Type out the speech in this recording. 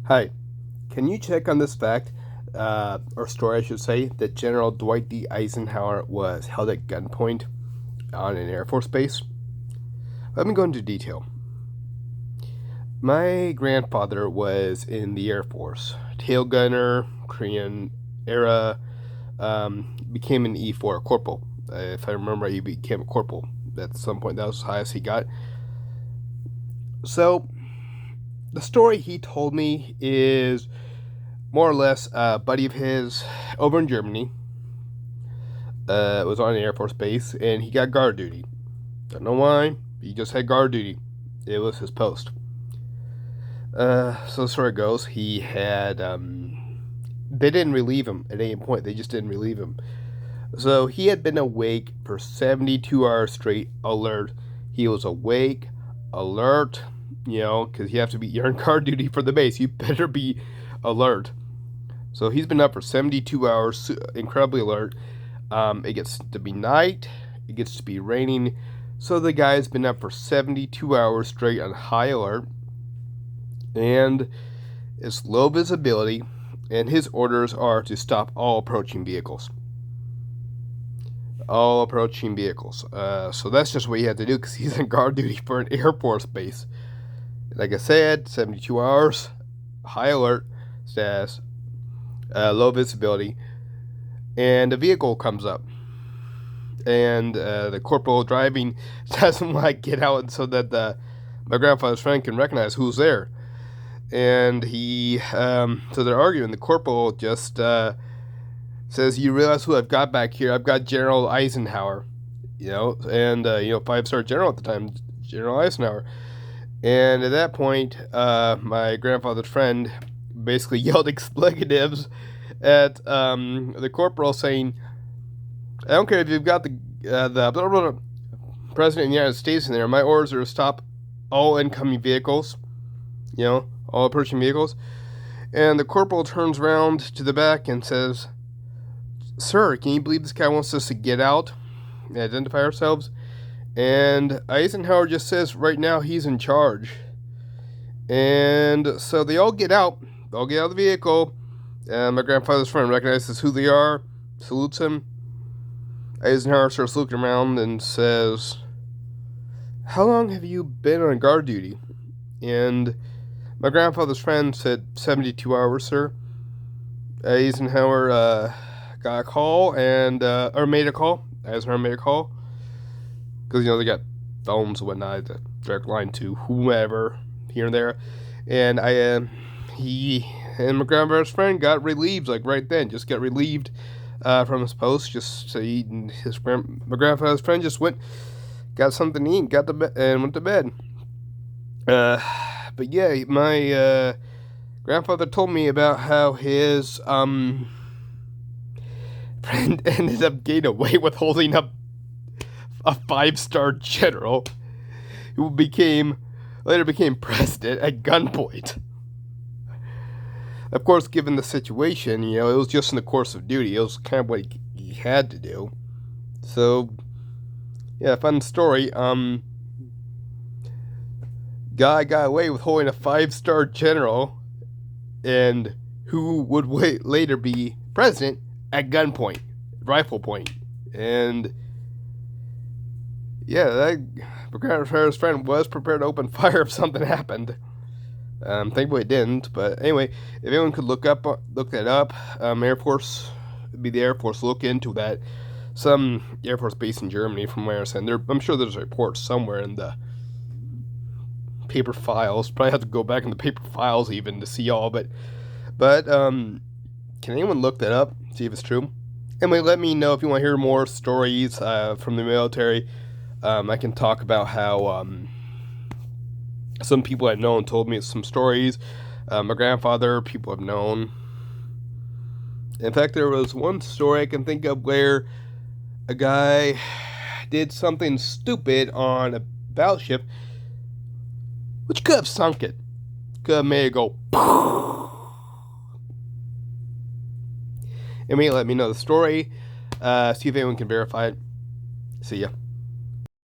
Hi, can you check on this fact, or story I should say, that General Dwight D. Eisenhower was held at gunpoint on an Air Force base? Let me go into detail. My grandfather was in the Air Force, tail gunner, Korean era, became an E4 corporal. If I remember, he became a corporal at some point. That was the highest he got. So, the story he told me is more or less a buddy of his over in Germany was on an Air Force base and he got guard duty. Don't know why. He just had guard duty. It was his post. So the story goes, he had. They didn't relieve him at any point. They just didn't relieve him. So he had been awake for 72 hours straight, alert. He was awake, alert, because you have to be, you're on guard duty for the base. You better be alert. So he's been up for 72 hours, incredibly alert. It gets to be night, it gets to be raining. So the guy's been up for 72 hours straight on high alert. And it's low visibility, and his orders are to stop all approaching vehicles. All approaching vehicles. So that's just what he had to do because he's on guard duty for an Air Force base. Like I said, 72 hours, high alert status, low visibility, and a vehicle comes up. And the corporal driving doesn't want to get out so that my grandfather's friend can recognize who's there. And so they're arguing. The corporal just says, "You realize who I've got back here? I've got General Eisenhower, and 5-star general at the time, General Eisenhower." And at that point, my grandfather's friend basically yelled expletives at the corporal, saying, "I don't care if you've got the blah, blah, blah, president of the United States in there. My orders are to stop all incoming vehicles, all approaching vehicles." And the corporal turns around to the back and says, "Sir, can you believe this guy wants us to get out and identify ourselves?" And Eisenhower just says right now he's in charge. And so they all get out. They all get out of the vehicle. And my grandfather's friend recognizes who they are, salutes him. Eisenhower starts looking around and says, "How long have you been on guard duty?" And my grandfather's friend said, 72 hours, sir. Eisenhower got a call or made a call. Eisenhower made a call. Because, they got phones and whatnot, the direct line to whomever here and there. And he and my grandfather's friend got relieved, like right then. Just got relieved from his post. Just so my grandfather's friend just went, got something to eat, got to bed, and went to bed. But yeah, my grandfather told me about how his friend ended up getting away with holding up a 5-star general who later became president at gunpoint. Of course, given the situation, it was just in the course of duty. It was kind of what he had to do. So, yeah, fun story. Guy got away with holding a 5-star general, and who would later be president at gunpoint, rifle point. And yeah, my grandfather's friend was prepared to open fire if something happened. Thankfully it didn't. But anyway, if anyone could look that up, Air Force, it'd be the Air Force. Look into that. Some Air Force base in Germany, from where I understand. I'm sure there's a report somewhere in the paper files. Probably have to go back in the paper files even to see all. But can anyone look that up? See if it's true. Anyway, let me know if you want to hear more stories from the military. I can talk about how some people I've known told me some stories. My grandfather, people have known. In fact, there was one story I can think of where a guy did something stupid on a battleship, which could have sunk it. Could have made it go. Anyway, let me know the story. See if anyone can verify it. See ya.